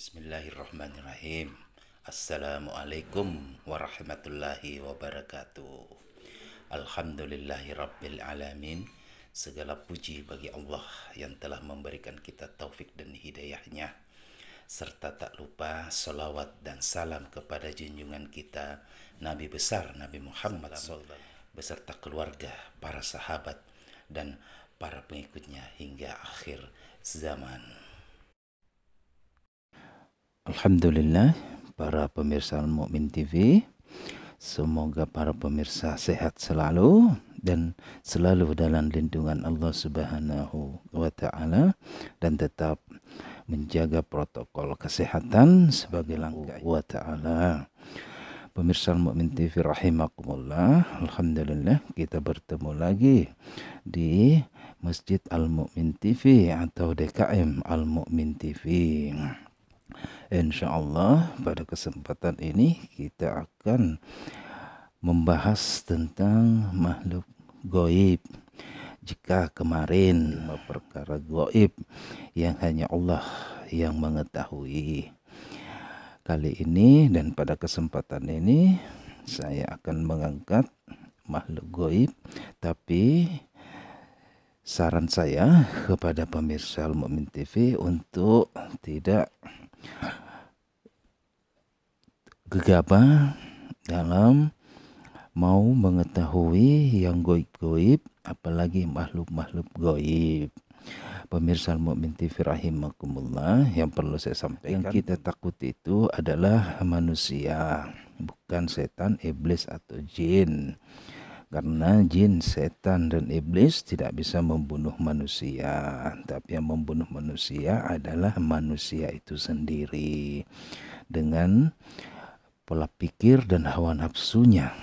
Bismillahirrahmanirrahim. Assalamualaikum warahmatullahi wabarakatuh. Alhamdulillahi rabbil alamin. Segala puji bagi Allah yang telah memberikan kita taufik dan hidayahnya, serta tak lupa salawat dan salam kepada junjungan kita Nabi besar Nabi Muhammad SAW beserta keluarga, para sahabat dan para pengikutnya hingga akhir zaman. Alhamdulillah, para pemirsa Al-Mu'min TV, semoga para pemirsa sehat selalu dan selalu dalam lindungan Allah Subhanahu wa Ta'ala, dan tetap menjaga protokol kesehatan sebagai langkah wa Ta'ala. Pemirsa Al-Mu'min TV rahimakumullah, alhamdulillah kita bertemu lagi di Masjid Al-Mu'min TV atau DKM Al-Mu'min TV. Insyaallah pada kesempatan ini kita akan membahas tentang makhluk gaib. Jika kemarin 5 perkara gaib yang hanya Allah yang mengetahui, kali ini dan pada kesempatan ini saya akan mengangkat makhluk gaib, tapi saran saya kepada pemirsa Al-Mu'min TV untuk tidak gegabah dalam mau mengetahui yang gaib-gaib, apalagi makhluk-makhluk gaib. Pemirsa Al-Mu'min TV rahimakumullah, yang perlu saya sampaikan, yang kita takut itu adalah manusia, bukan setan, iblis atau jin. Karena jin, setan, dan iblis tidak bisa membunuh manusia, tapi yang membunuh manusia adalah manusia itu sendiri dengan pola pikir dan hawa nafsunya,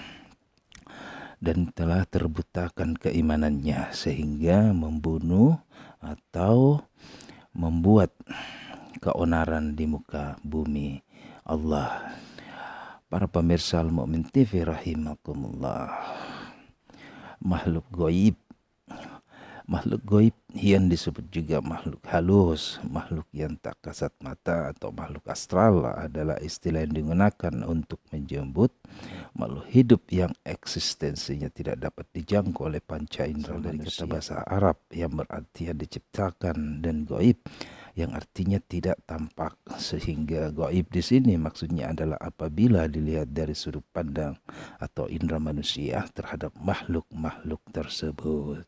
dan telah terbutakan keimanannya sehingga membunuh atau membuat keonaran di muka bumi Allah. Para pemirsa Al-Mu'min TV rahimakumullah, makhluk gaib yang disebut juga makhluk halus, makhluk yang tak kasat mata atau makhluk astral adalah istilah yang digunakan untuk menyebut makhluk hidup yang eksistensinya tidak dapat dijangkau oleh panca indera dari kata bahasa Arab yang berarti yang diciptakan, dan gaib yang artinya tidak tampak. Sehingga gaib di sini maksudnya adalah apabila dilihat dari sudut pandang atau indera manusia terhadap makhluk-makhluk tersebut.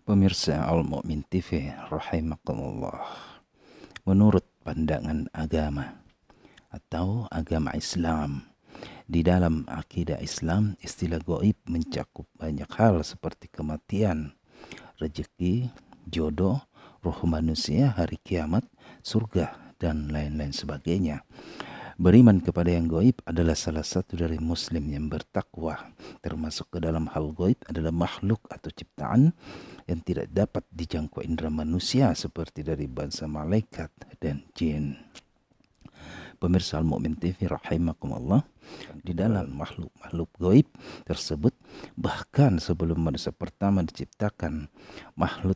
Pemirsa Al-Mu'min TV rahimakumullah, menurut pandangan agama atau agama Islam, di dalam akidah Islam istilah gaib mencakup banyak hal seperti kematian, rezeki, jodoh, roh manusia, hari kiamat, surga, dan lain-lain sebagainya. Beriman kepada yang gaib adalah salah satu dari muslim yang bertakwa. Termasuk ke dalam hal gaib adalah makhluk atau ciptaan yang tidak dapat dijangkau indera manusia seperti dari bangsa malaikat dan jin. Pemirsa Al-Mu'min TV rahimakumullah, di dalam makhluk-makhluk gaib tersebut, bahkan sebelum manusia pertama diciptakan, makhluk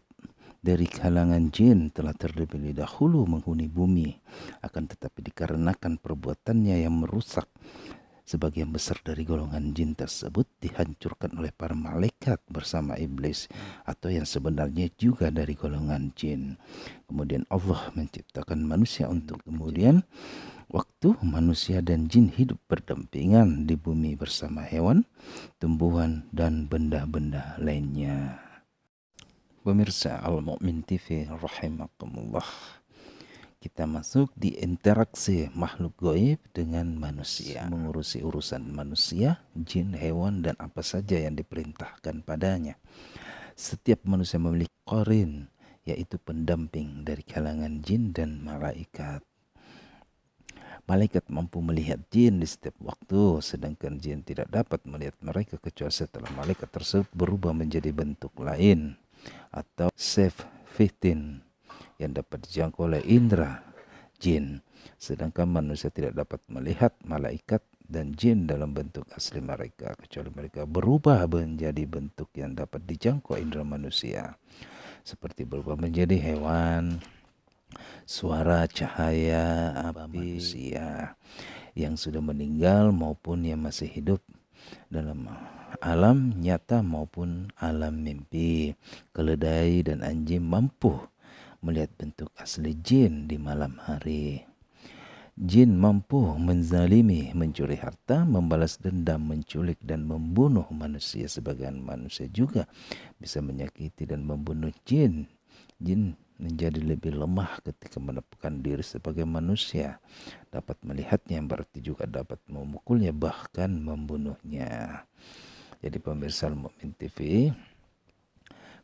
dari kalangan jin telah terlebih dahulu menghuni bumi. Akan tetapi dikarenakan perbuatannya yang merusak, sebagian besar dari golongan jin tersebut dihancurkan oleh para malaikat bersama iblis, atau yang sebenarnya juga dari golongan jin. Kemudian Allah menciptakan manusia untuk kemudian waktu manusia dan jin hidup berdampingan di bumi bersama hewan, tumbuhan, dan benda-benda lainnya. Pemirsa Al-Mu'min TV rahimakumullah, kita masuk di interaksi makhluk gaib dengan manusia, mengurusi urusan manusia, jin, hewan, dan apa saja yang diperintahkan padanya. Setiap manusia memiliki qarin, yaitu pendamping dari kalangan jin dan malaikat. Malaikat mampu melihat jin di setiap waktu, sedangkan jin tidak dapat melihat mereka kecuali setelah malaikat tersebut berubah menjadi bentuk lain atau safe 15 yang dapat dijangkau oleh indera jin, sedangkan manusia tidak dapat melihat malaikat dan jin dalam bentuk asli mereka kecuali mereka berubah menjadi bentuk yang dapat dijangkau indera manusia, seperti berubah menjadi hewan, suara, cahaya, api, manusia yang sudah meninggal maupun yang masih hidup dalam alam nyata maupun alam mimpi. Keledai dan anjing mampu melihat bentuk asli jin di malam hari. Jin mampu menzalimi, mencuri harta, membalas dendam, menculik dan membunuh manusia. Sebagian manusia juga bisa menyakiti dan membunuh jin. Jin menjadi lebih lemah ketika menemukan diri sebagai manusia. Dapat melihatnya berarti juga dapat memukulnya bahkan membunuhnya. Jadi pemirsa Al-Mu'min TV,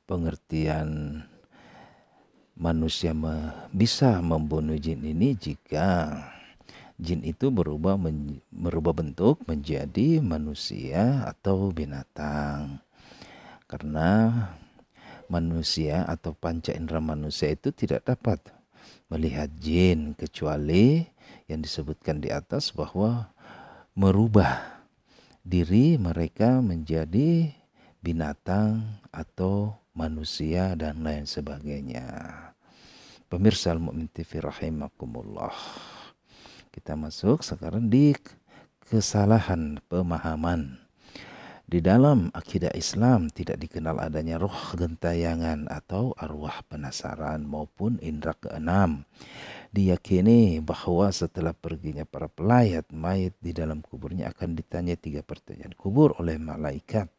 pengertian manusia bisa membunuh jin ini jika jin itu berubah bentuk menjadi manusia atau binatang. Karena manusia atau panca indera manusia itu tidak dapat melihat jin kecuali yang disebutkan di atas bahwa merubah diri mereka menjadi binatang atau manusia dan lain sebagainya. Pemirsa Al-Mu'min TV rahimakumullah. Kita masuk sekarang di kesalahan pemahaman. Di dalam akidah Islam tidak dikenal adanya roh gentayangan atau arwah penasaran maupun indera keenam. Diyakini bahwa setelah perginya para pelayat, mayit di dalam kuburnya akan ditanya 3 pertanyaan kubur oleh malaikat.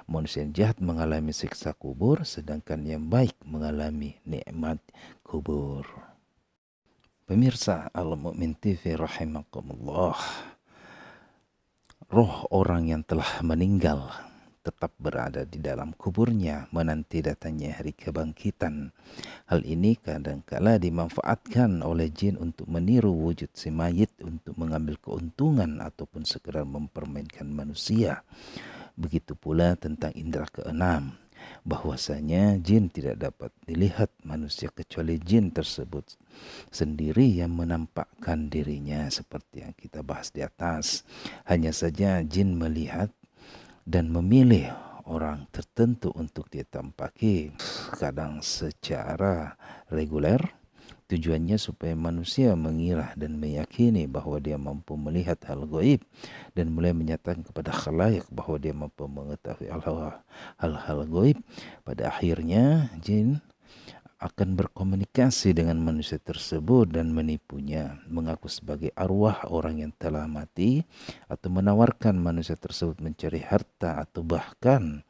Manusia yang jahat mengalami siksa kubur, sedangkan yang baik mengalami nikmat kubur. Pemirsa Al-Mu'min TV rahimakumullah, roh orang yang telah meninggal tetap berada di dalam kuburnya menanti datangnya hari kebangkitan. Hal ini kadangkala dimanfaatkan oleh jin untuk meniru wujud si mayit untuk mengambil keuntungan ataupun sekedar mempermainkan manusia. Begitu pula tentang indera keenam, bahwasanya jin tidak dapat dilihat manusia kecuali jin tersebut sendiri yang menampakkan dirinya seperti yang kita bahas di atas. Hanya saja jin melihat dan memilih orang tertentu untuk ditampaki, kadang secara reguler. Tujuannya supaya manusia mengira dan meyakini bahwa dia mampu melihat hal gaib dan mulai menyatakan kepada khalayak bahwa dia mampu mengetahui hal-hal gaib. Pada akhirnya jin akan berkomunikasi dengan manusia tersebut dan menipunya, mengaku sebagai arwah orang yang telah mati atau menawarkan manusia tersebut mencari harta atau bahkan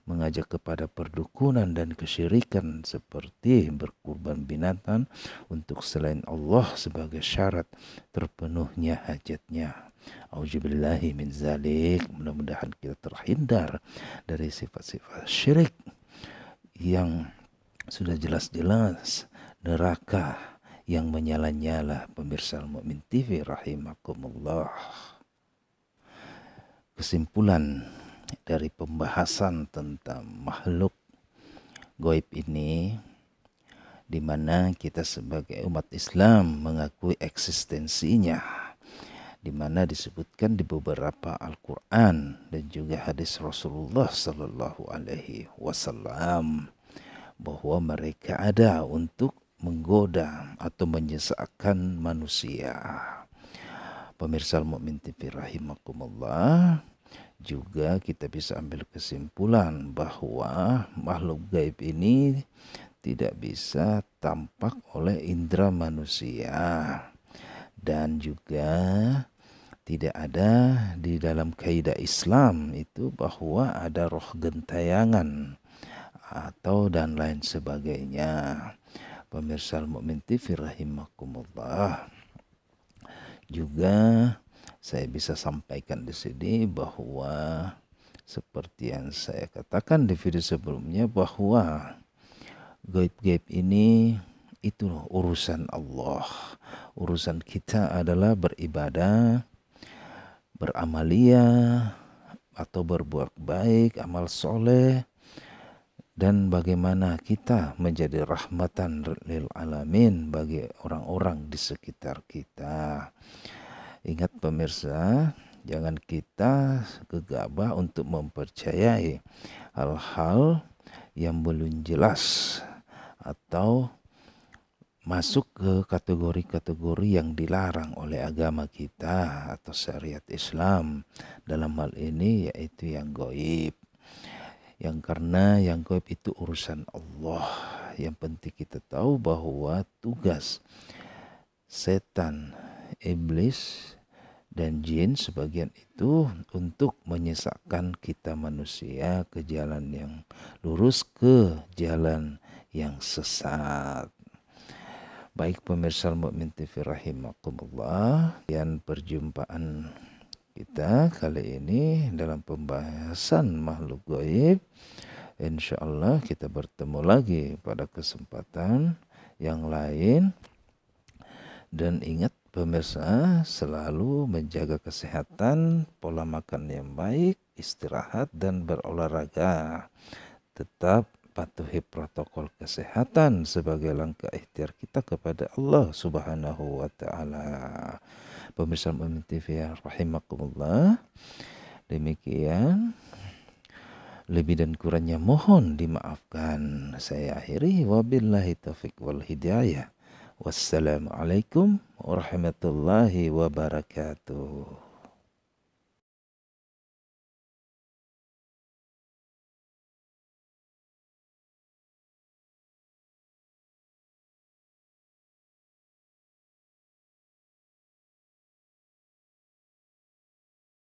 mengajak kepada perdukunan dan kesyirikan seperti berkurban binatang untuk selain Allah sebagai syarat terpenuhnya hajatnya. Auzubillahi min zalik. Mudah-mudahan kita terhindar dari sifat-sifat syirik yang sudah jelas-jelas neraka yang menyala-nyala. Pemirsa Al-Mu'min TV rahimakumullah. Kesimpulan dari pembahasan tentang makhluk gaib ini, di mana kita sebagai umat Islam mengakui eksistensinya, di mana disebutkan di beberapa Al-Quran dan juga hadis Rasulullah Sallallahu Alaihi Wasallam bahwa mereka ada untuk menggoda atau menyesatkan manusia. Pemirsa Al-Mu'min TV rahimakumullah, juga kita bisa ambil kesimpulan bahwa makhluk gaib ini tidak bisa tampak oleh indera manusia dan juga tidak ada di dalam kaidah Islam itu bahwa ada roh gentayangan atau dan lain sebagainya. Pemirsa Al-Mu'min TV rahimakumullah, juga saya bisa sampaikan di sini bahwa seperti yang saya katakan di video sebelumnya bahwa gaib-gaib ini itu urusan Allah. Urusan kita adalah beribadah, beramalia atau berbuat baik, amal soleh, dan bagaimana kita menjadi rahmatan lil alamin bagi orang-orang di sekitar kita. Ingat pemirsa, jangan kita gegabah untuk mempercayai hal-hal yang belum jelas atau masuk ke kategori-kategori yang dilarang oleh agama kita atau syariat Islam. Dalam hal ini yaitu yang gaib. Yang karena yang gaib itu urusan Allah. Yang penting kita tahu bahwa tugas setan, iblis, dan jin sebagian itu untuk menyesatkan kita manusia ke jalan yang lurus, ke jalan yang sesat. Baik pemirsa Mukmin TV rahimakumullah, dan perjumpaan kita kali ini dalam pembahasan makhluk gaib. Insyaallah kita bertemu lagi pada kesempatan yang lain. Dan ingat pemirsa, selalu menjaga kesehatan, pola makan yang baik, istirahat dan berolahraga. Tetap patuhi protokol kesehatan sebagai langkah ikhtiar kita kepada Allah Subhanahu wa taala. Pemirsa Mukmin TV rahimakumullah. Demikian, lebih dan kurangnya mohon dimaafkan. Saya akhiri, wabillahi taufik wal hidayah. Wassalamualaikum warahmatullahi wabarakatuh.